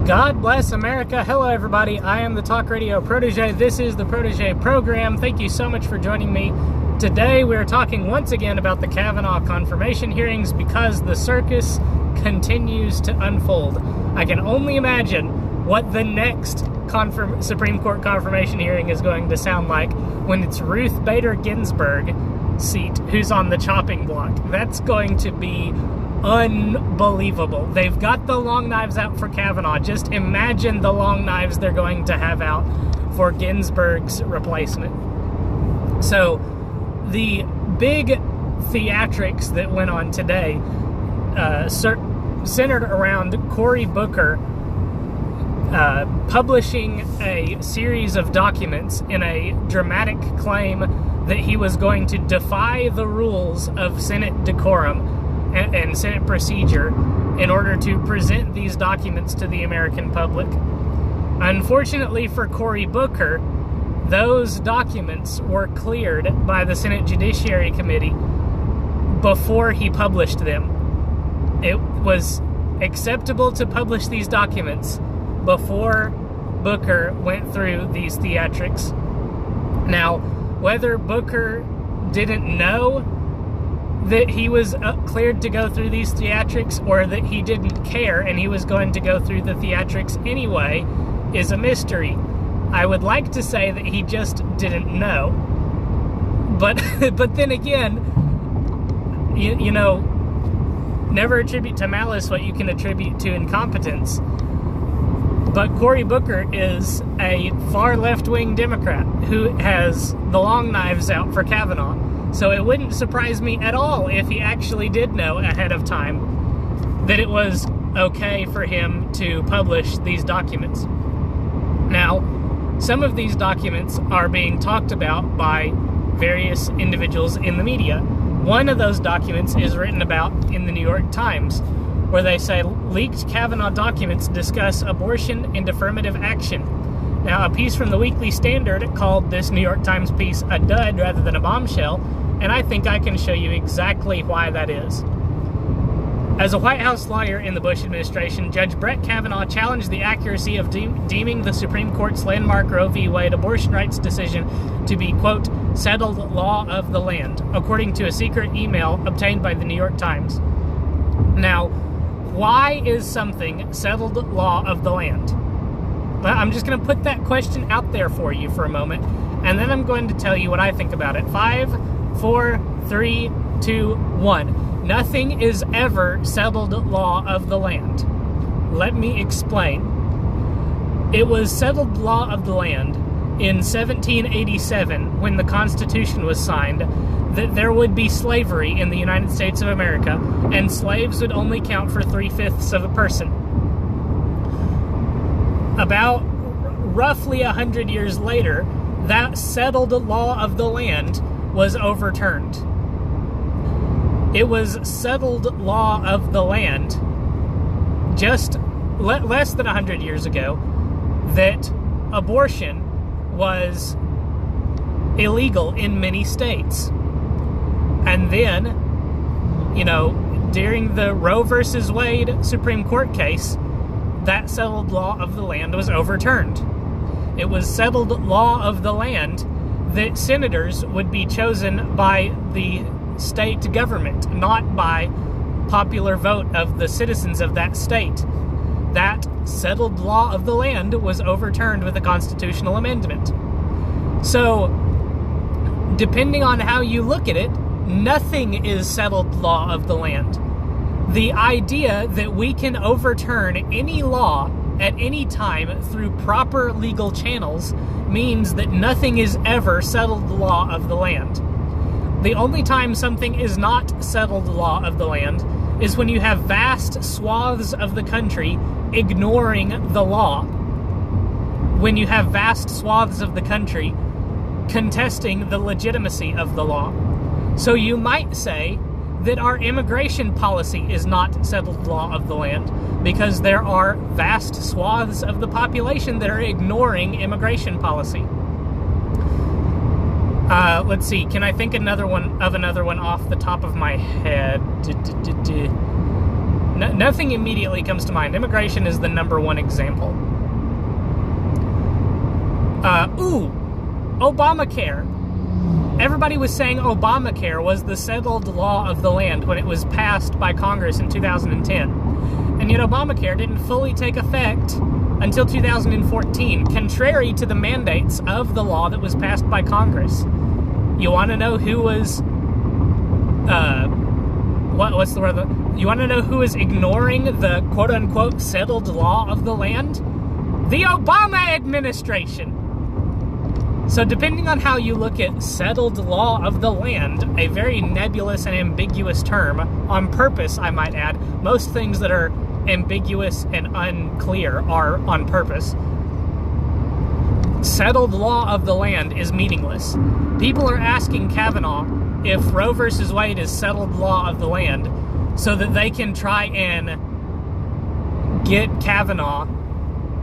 God bless America. Hello, everybody. I am the Talk Radio Protege. This is the Protege program. Thank you so much for joining me. Today, we're talking once again about the Kavanaugh confirmation hearings because the circus continues to unfold. I can only imagine what the next Supreme Court confirmation hearing is going to sound like when it's Ruth Bader Ginsburg seat who's on the chopping block. That's going to be unbelievable. They've got the long knives out for Kavanaugh. Just imagine the long knives they're going to have out for Ginsburg's replacement. So the big theatrics that went on today centered around Cory Booker publishing a series of documents in a dramatic claim that he was going to defy the rules of Senate decorum and Senate procedure in order to present these documents to the American public. Unfortunately for Cory Booker, those documents were cleared by the Senate Judiciary Committee before he published them. It was acceptable to publish these documents before Booker went through these theatrics. Now, whether Booker didn't know that he was cleared to go through these theatrics or that he didn't care and he was going to go through the theatrics anyway is a mystery. I would like to say that he just didn't know. But then again, you know, never attribute to malice what you can attribute to incompetence. But Cory Booker is a far left-wing Democrat who has the long knives out for Kavanaugh. So it wouldn't surprise me at all if he actually did know ahead of time that it was okay for him to publish these documents. Now, some of these documents are being talked about by various individuals in the media. One of those documents is written about in the New York Times, where they say leaked Kavanaugh documents discuss abortion and affirmative action. Now, a piece from the Weekly Standard called this New York Times piece a dud rather than a bombshell, and I think I can show you exactly why that is. As a White House lawyer in the Bush administration, Judge Brett Kavanaugh challenged the accuracy of deeming the Supreme Court's landmark Roe v. Wade abortion rights decision to be, quote, settled law of the land, according to a secret email obtained by the New York Times. Now, why is something settled law of the land? Well, I'm just going to put that question out there for you for a moment, and then I'm going to tell you what I think about it. 5, 4, 3, 2, 1. Nothing is ever settled law of the land. Let me explain. It was settled law of the land in 1787 when the Constitution was signed that there would be slavery in the United States of America, and slaves would only count for 3/5 of a person. About roughly 100 years later, that settled law of the land was overturned. It was settled law of the land just less than 100 years ago that abortion was illegal in many states. And then, you know, during the Roe versus Wade Supreme Court case, that settled law of the land was overturned. It was settled law of the land that senators would be chosen by the state government, not by popular vote of the citizens of that state. That settled law of the land was overturned with a constitutional amendment. So, depending on how you look at it, nothing is settled law of the land. The idea that we can overturn any law at any time through proper legal channels means that nothing is ever settled law of the land. The only time something is not settled law of the land is when you have vast swaths of the country ignoring the law. When you have vast swaths of the country contesting the legitimacy of the law. So you might say that our immigration policy is not settled law of the land because there are vast swaths of the population that are ignoring immigration policy. Let's see. Can I think another one off the top of my head? Nothing immediately comes to mind. Immigration is the number one example. Obamacare. Everybody was saying Obamacare was the settled law of the land when it was passed by Congress in 2010. And yet Obamacare didn't fully take effect until 2014, contrary to the mandates of the law that was passed by Congress. You want to know who was... what's the word? You want to know who is ignoring the quote-unquote settled law of the land? The Obama administration. So depending on how you look at settled law of the land, a very nebulous and ambiguous term, on purpose, I might add. Most things that are ambiguous and unclear are on purpose. Settled law of the land is meaningless. People are asking Kavanaugh if Roe versus Wade is settled law of the land so that they can try and get Kavanaugh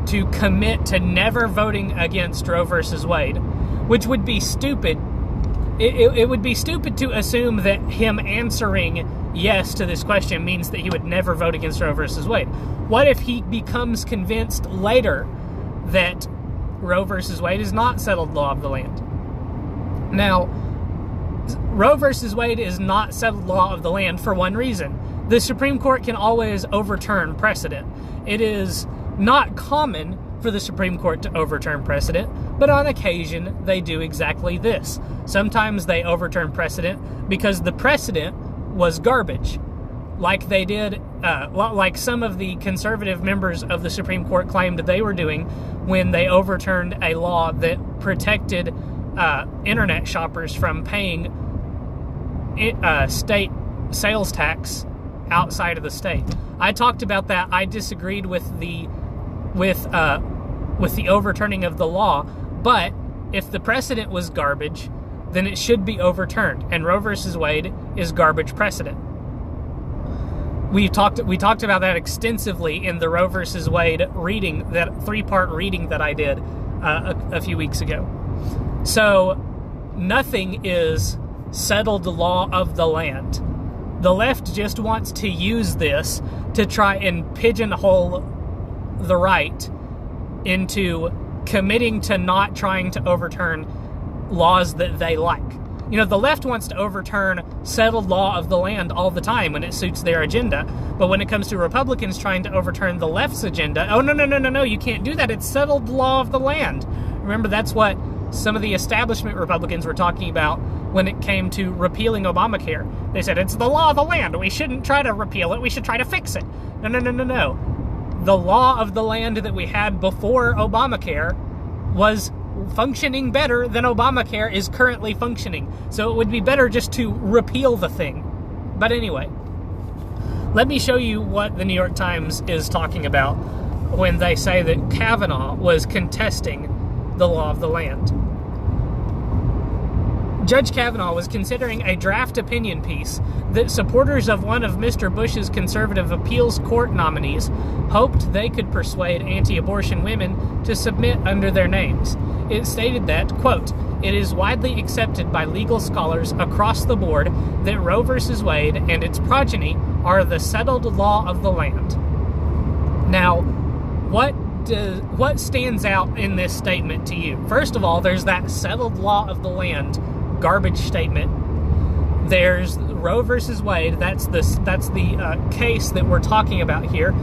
to commit to never voting against Roe versus Wade, which would be stupid. It would be stupid to assume that him answering yes to this question means that he would never vote against Roe versus Wade. What if he becomes convinced later that Roe versus Wade is not settled law of the land? Now, Roe versus Wade is not settled law of the land for one reason. The Supreme Court can always overturn precedent. It is not common for the Supreme Court to overturn precedent, but on occasion they do exactly this. Sometimes they overturn precedent because the precedent was garbage, like they did, like some of the conservative members of the Supreme Court claimed they were doing when they overturned a law that protected internet shoppers from paying state sales tax outside of the state. I talked about that. I disagreed with the overturning of the law, but if the precedent was garbage, then it should be overturned, and Roe versus Wade is garbage precedent. We talked about that extensively in the Roe versus Wade reading, that 3-part reading that I did a few weeks ago. So nothing is settled law of the land. The left just wants to use this to try and pigeonhole the right into committing to not trying to overturn laws that they like. You know, the left wants to overturn settled law of the land all the time when it suits their agenda. But when it comes to Republicans trying to overturn the left's agenda, oh, no, you can't do that. It's settled law of the land. Remember, that's what some of the establishment Republicans were talking about when it came to repealing Obamacare. They said, it's the law of the land. We shouldn't try to repeal it. We should try to fix it. No. The law of the land that we had before Obamacare was functioning better than Obamacare is currently functioning. So it would be better just to repeal the thing. But anyway, let me show you what the New York Times is talking about when they say that Kavanaugh was contesting the law of the land. Judge Kavanaugh was considering a draft opinion piece that supporters of one of Mr. Bush's conservative appeals court nominees hoped they could persuade anti-abortion women to submit under their names. It stated that, quote, it is widely accepted by legal scholars across the board that Roe v. Wade and its progeny are the settled law of the land. Now, what stands out in this statement to you? First of all, there's that settled law of the land garbage statement. There's Roe versus Wade. That's the case that we're talking about here.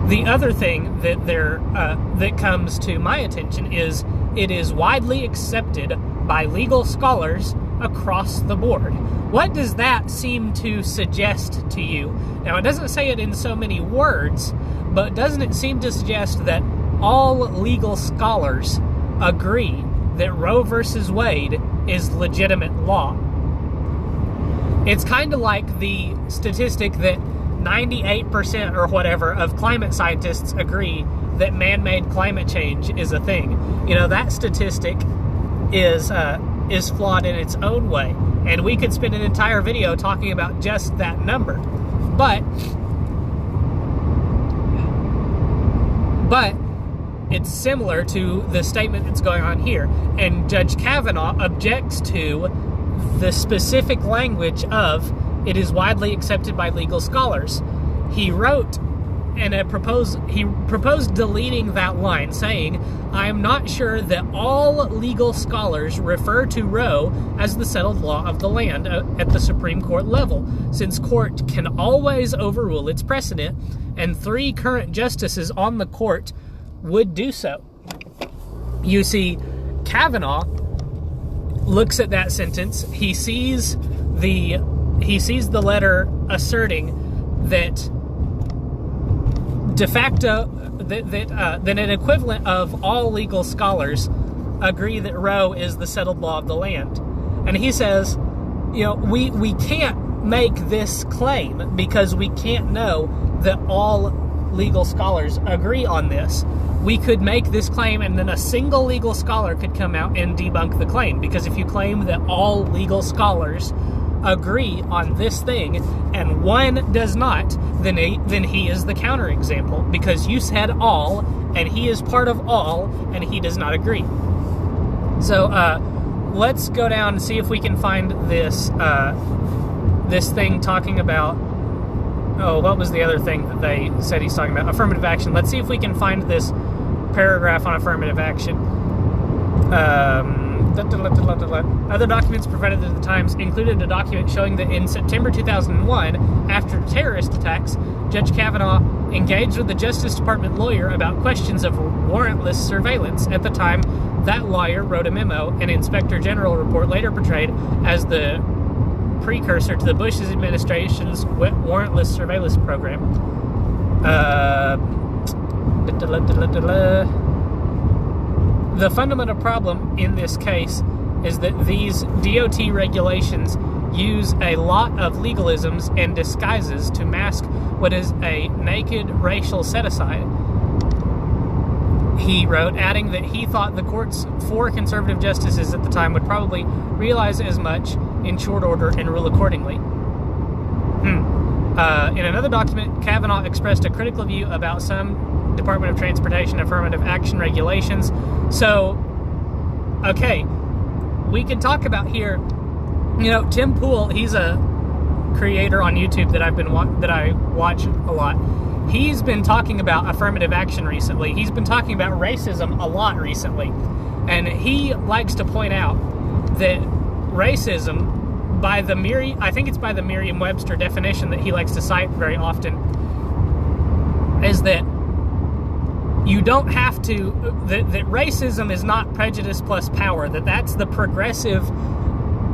The other thing that comes to my attention is it is widely accepted by legal scholars across the board. What does that seem to suggest to you? Now, it doesn't say it in so many words, but doesn't it seem to suggest that all legal scholars agree that Roe versus Wade is legitimate law? It's kind of like the statistic that 98% or whatever of climate scientists agree that man-made climate change is a thing. You know, that statistic is flawed in its own way, and we could spend an entire video talking about just that number. But it's similar to the statement that's going on here, and Judge Kavanaugh objects to the specific language of it is widely accepted by legal scholars. he wrote he proposed deleting that line, saying, "I am not sure that all legal scholars refer to Roe as the settled law of the land at the Supreme Court level, since court can always overrule its precedent, and 3 current justices on the court would do so." You see, Kavanaugh looks at that sentence. He sees the letter asserting that de facto that an equivalent of all legal scholars agree that Roe is the settled law of the land, and he says, we can't make this claim because we can't know that all legal scholars agree on this. We could make this claim and then a single legal scholar could come out and debunk the claim, because if you claim that all legal scholars agree on this thing and one does not, then he is the counterexample, because you said all and he is part of all and he does not agree. So let's go down and see if we can find this thing talking about, what was the other thing that they said he's talking about? Affirmative action. Let's see if we can find this paragraph on affirmative action. Other documents provided at the Times included a document showing that in September 2001, after terrorist attacks, Judge Kavanaugh engaged with the Justice Department lawyer about questions of warrantless surveillance. At the time, that lawyer wrote a memo an Inspector General report later portrayed as the precursor to the Bush administration's warrantless surveillance program. The fundamental problem in this case is that these DOT regulations use a lot of legalisms and disguises to mask what is a naked racial set-aside. He wrote, adding that he thought the court's 4 conservative justices at the time would probably realize as much in short order and rule accordingly. In another document, Kavanaugh expressed a critical view about some Department of Transportation affirmative action regulations. So, okay, we can talk about here, Tim Pool, he's a creator on YouTube that I watch a lot. He's been talking about affirmative action recently. He's been talking about racism a lot recently. And he likes to point out that racism, by the Merriam-Webster definition that he likes to cite very often, is that you don't have to, that racism is not prejudice plus power, that's the progressive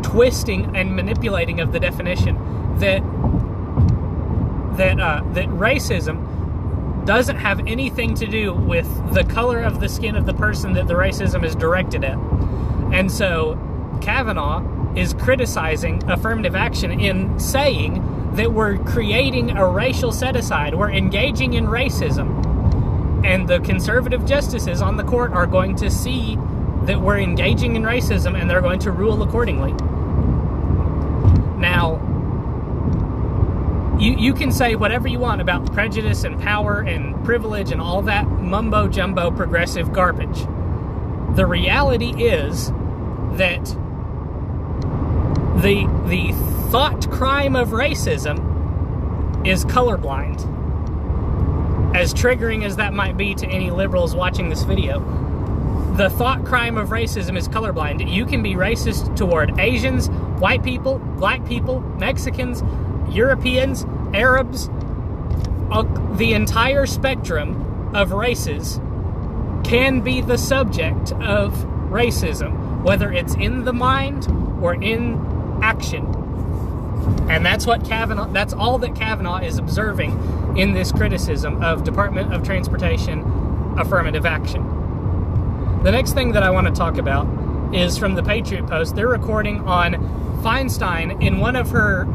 twisting and manipulating of the definition, that racism doesn't have anything to do with the color of the skin of the person that the racism is directed at. And so Kavanaugh is criticizing affirmative action in saying that we're creating a racial set-aside, we're engaging in racism. And the conservative justices on the court are going to see that we're engaging in racism and they're going to rule accordingly. Now, you can say whatever you want about prejudice and power and privilege and all that mumbo-jumbo progressive garbage. The reality is that the thought crime of racism is colorblind. As triggering as that might be to any liberals watching this video, the thought crime of racism is colorblind. You can be racist toward Asians, white people, black people, Mexicans, Europeans, Arabs. The entire spectrum of races can be the subject of racism, whether it's in the mind or in action. And that's all that Kavanaugh is observing in this criticism of Department of Transportation affirmative action. The next thing that I want to talk about is from the Patriot Post. They're recording on Feinstien in one of her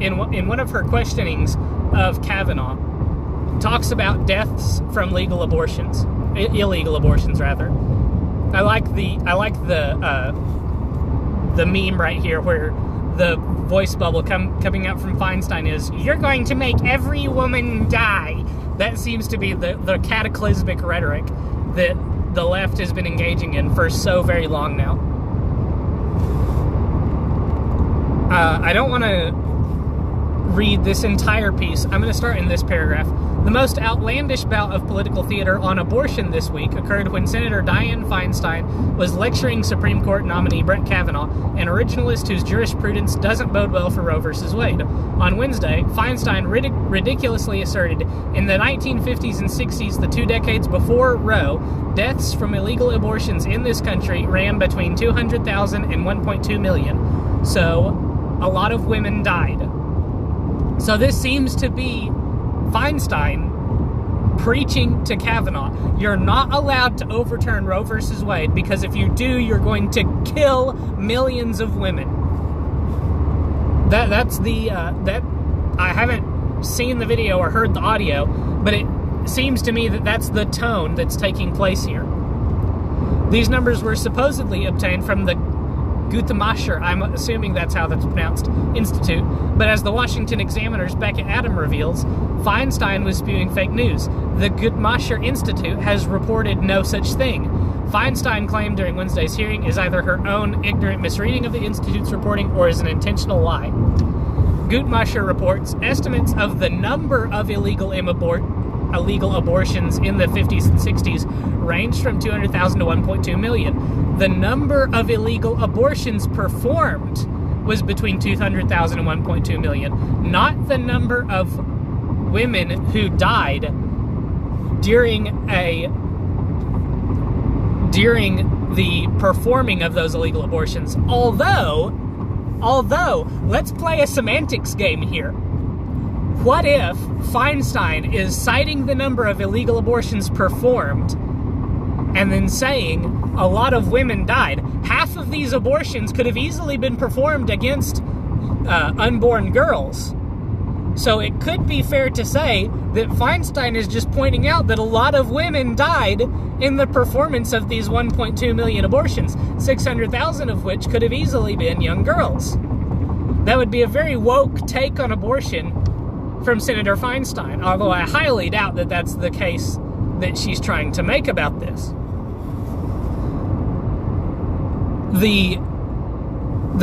in one of her questionings of Kavanaugh, talks about deaths from illegal abortions rather. I like the meme right here where the voice bubble coming out from Feinstein is, "You're going to make every woman die." That seems to be the cataclysmic rhetoric that the left has been engaging in for so very long now. I don't want to read this entire piece. I'm going to start in this paragraph. The most outlandish bout of political theater on abortion this week occurred when Senator Dianne Feinstein was lecturing Supreme Court nominee Brett Kavanaugh, an originalist whose jurisprudence doesn't bode well for Roe v. Wade. On Wednesday, Feinstein ridiculously asserted in the 1950s and 60s, the 2 decades before Roe, deaths from illegal abortions in this country ran between 200,000 and 1.2 million. So, a lot of women died. So this seems to be Feinstein preaching to Kavanaugh. You're not allowed to overturn Roe versus Wade, because if you do, you're going to kill millions of women. That's the I haven't seen the video or heard the audio, but it seems to me that that's the tone that's taking place here. These numbers were supposedly obtained from the Guttmacher, I'm assuming that's how that's pronounced, Institute, but as the Washington Examiner's Beckett Adam reveals, Feinstein was spewing fake news. The Guttmacher Institute has reported no such thing. Feinstein claimed during Wednesday's hearing is either her own ignorant misreading of the Institute's reporting or is an intentional lie. Guttmacher reports estimates of the number of illegal abortions in the 50s and 60s ranged from 200,000 to 1.2 million. The number of illegal abortions performed was between 200,000 and 1.2 million, not the number of women who died during the performing of those illegal abortions. Although, let's play a semantics game here. What if Feinstein is citing the number of illegal abortions performed and then saying a lot of women died? Half of these abortions could have easily been performed against unborn girls. So it could be fair to say that Feinstein is just pointing out that a lot of women died in the performance of these 1.2 million abortions, 600,000 of which could have easily been young girls. That would be a very woke take on abortion from Senator Feinstein, although I highly doubt that that's the case that she's trying to make about this. The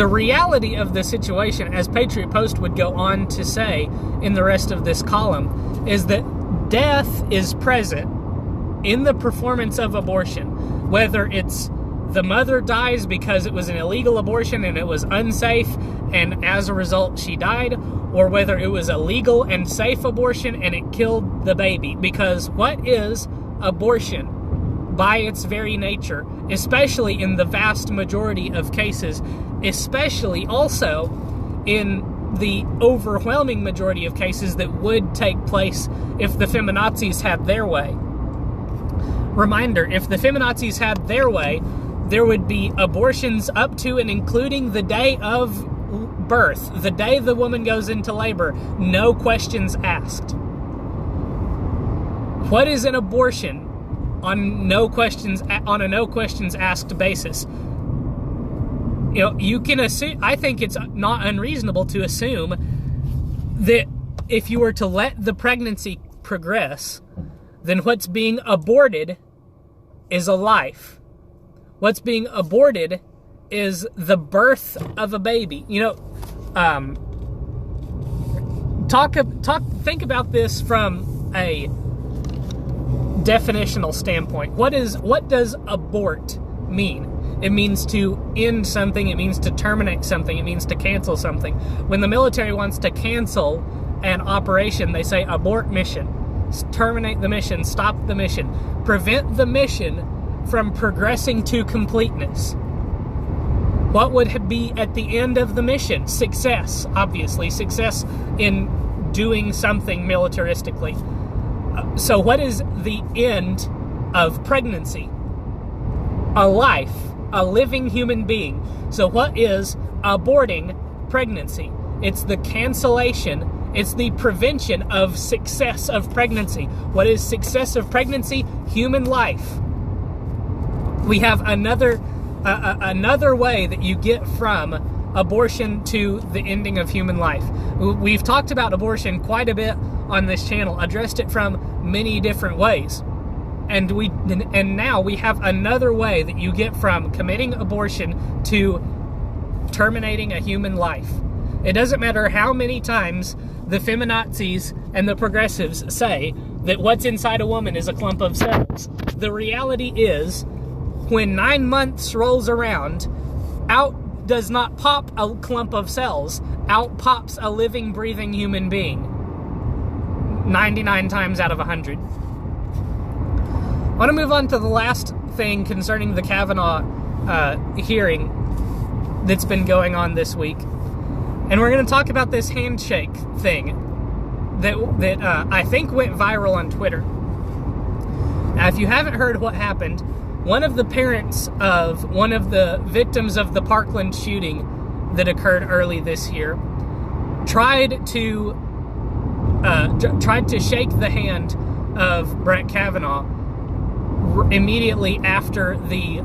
reality of the situation, as Patriot Post would go on to say in the rest of this column, is that death is present in the performance of abortion, whether it's the mother dies because it was an illegal abortion and it was unsafe and as a result she died, or whether it was a legal and safe abortion and it killed the baby. Because what is abortion? By its very nature, especially in the vast majority of cases, especially also in the overwhelming majority of cases that would take place if the feminazis had their way. Reminder, if the feminazis had their way, there would be abortions up to and including the day of birth, the day the woman goes into labor, no questions asked. What is an abortion? On a no questions asked basis. You know, you can assume, I think it's not unreasonable to assume that if you were to let the pregnancy progress, then what's being aborted is a life. What's being aborted is the birth of a baby. You know, think about this from a definitional standpoint. What does abort mean? It means to end something, it means to terminate something, it means to cancel something. When the military wants to cancel an operation, they say abort mission. Terminate the mission, stop the mission, prevent the mission from progressing to completeness. What would be at the end of the mission? Success, obviously. Success in doing something militaristically. So what is the end of pregnancy? A life, a living human being. So what is aborting pregnancy? It's the cancellation, it's the prevention of success of pregnancy. What is success of pregnancy? Human life. We have another way that you get from abortion to the ending of human life. We've talked about abortion quite a bit on this channel, addressed it from many different ways. And now we have another way that you get from committing abortion to terminating a human life. It doesn't matter how many times the feminazis and the progressives say that what's inside a woman is a clump of cells. The reality is, when 9 months rolls around, out does not pop a clump of cells. Out pops a living, breathing human being. 99 times out of 100. I want to move on to the last thing concerning the Kavanaugh hearing that's been going on this week. And we're going to talk about this handshake thing that I think went viral on Twitter. Now, if you haven't heard what happened, one of the parents of one of the victims of the Parkland shooting that occurred early this year tried to shake the hand of Brett Kavanaugh immediately after the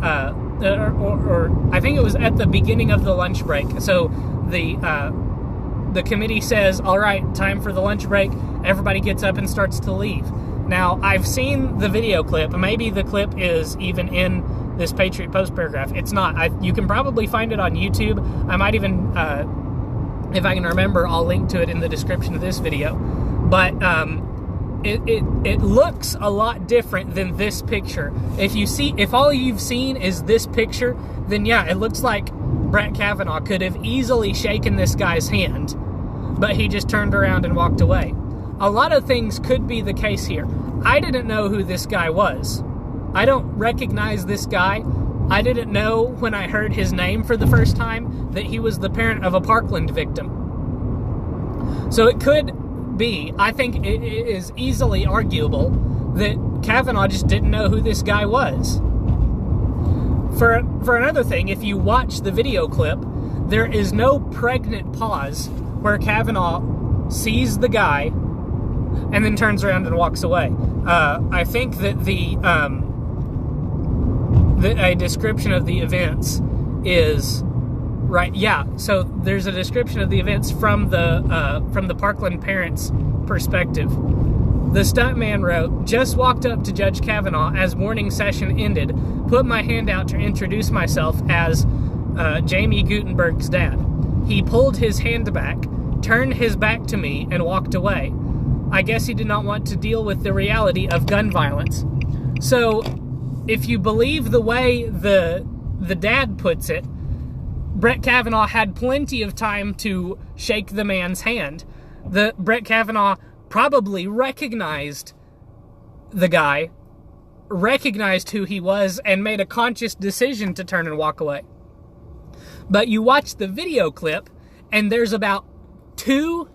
or I think it was at the beginning of the lunch break. So the committee says, all right, time for the lunch break. Everybody gets up and starts to leave. Now, I've seen the video clip. Maybe the clip is even in this Patriot Post paragraph. It's not. You can probably find it on YouTube. I might even, if I can remember, I'll link to it in the description of this video. But it looks a lot different than this picture. If all you've seen is this picture, then yeah, it looks like Brett Kavanaugh could have easily shaken this guy's hand, but he just turned around and walked away. A lot of things could be the case here. I didn't know who this guy was. I don't recognize this guy. I didn't know when I heard his name for the first time that he was the parent of a Parkland victim. So it could be, I think it is easily arguable that Kavanaugh just didn't know who this guy was. For another thing, if you watch the video clip, there is no pregnant pause where Kavanaugh sees the guy and then turns around and walks away. I think that a description of the events is right. Yeah, so there's a description of the events from the Parkland parents' perspective. The stuntman wrote, "Just walked up to Judge Kavanaugh as morning session ended, put my hand out to introduce myself as Jamie Gutenberg's dad. He pulled his hand back, turned his back to me, and walked away. I guess he did not want to deal with the reality of gun violence." So, if you believe the way the dad puts it, Brett Kavanaugh had plenty of time to shake the man's hand. Brett Kavanaugh probably recognized the guy, recognized who he was, and made a conscious decision to turn and walk away. But you watch the video clip, and there's about 2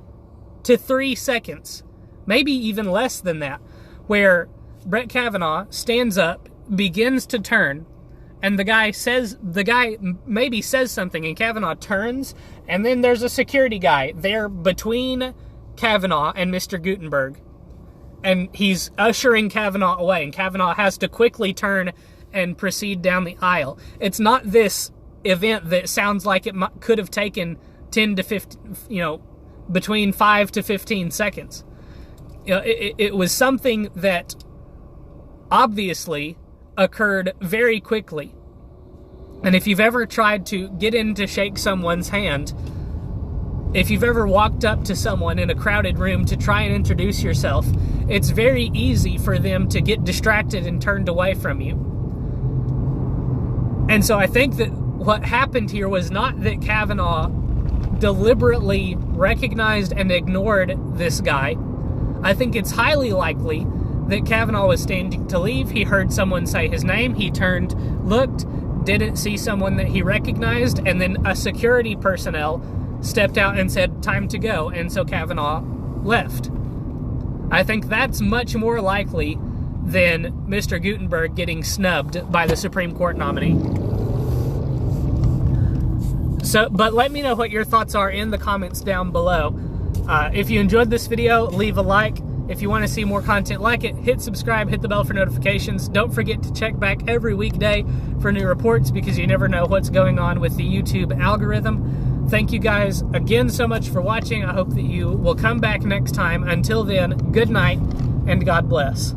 to 3 seconds, maybe even less than that, where Brett Kavanaugh stands up, begins to turn, and the guy maybe says something, and Kavanaugh turns, and then there's a security guy there between Kavanaugh and Mr. Gutenberg, and he's ushering Kavanaugh away, and Kavanaugh has to quickly turn and proceed down the aisle. It's not this event that sounds like it could have taken 10 to 15, between 5 to 15 seconds. It was something that obviously occurred very quickly. And if you've ever tried to get in to shake someone's hand, if you've ever walked up to someone in a crowded room to try and introduce yourself, it's very easy for them to get distracted and turned away from you. And so I think that what happened here was not that Kavanaugh deliberately recognized and ignored this guy. I think it's highly likely that Kavanaugh was standing to leave. He heard someone say his name. He turned, looked, didn't see someone that he recognized, and then a security personnel stepped out and said, "Time to go," and so Kavanaugh left. I think that's much more likely than Mr. Gutenberg getting snubbed by the Supreme Court nominee. But let me know what your thoughts are in the comments down below. If you enjoyed this video, leave a like. If you want to see more content like it, hit subscribe, hit the bell for notifications. Don't forget to check back every weekday for new reports, because you never know what's going on with the YouTube algorithm. Thank you guys again so much for watching. I hope that you will come back next time. Until then, good night and God bless.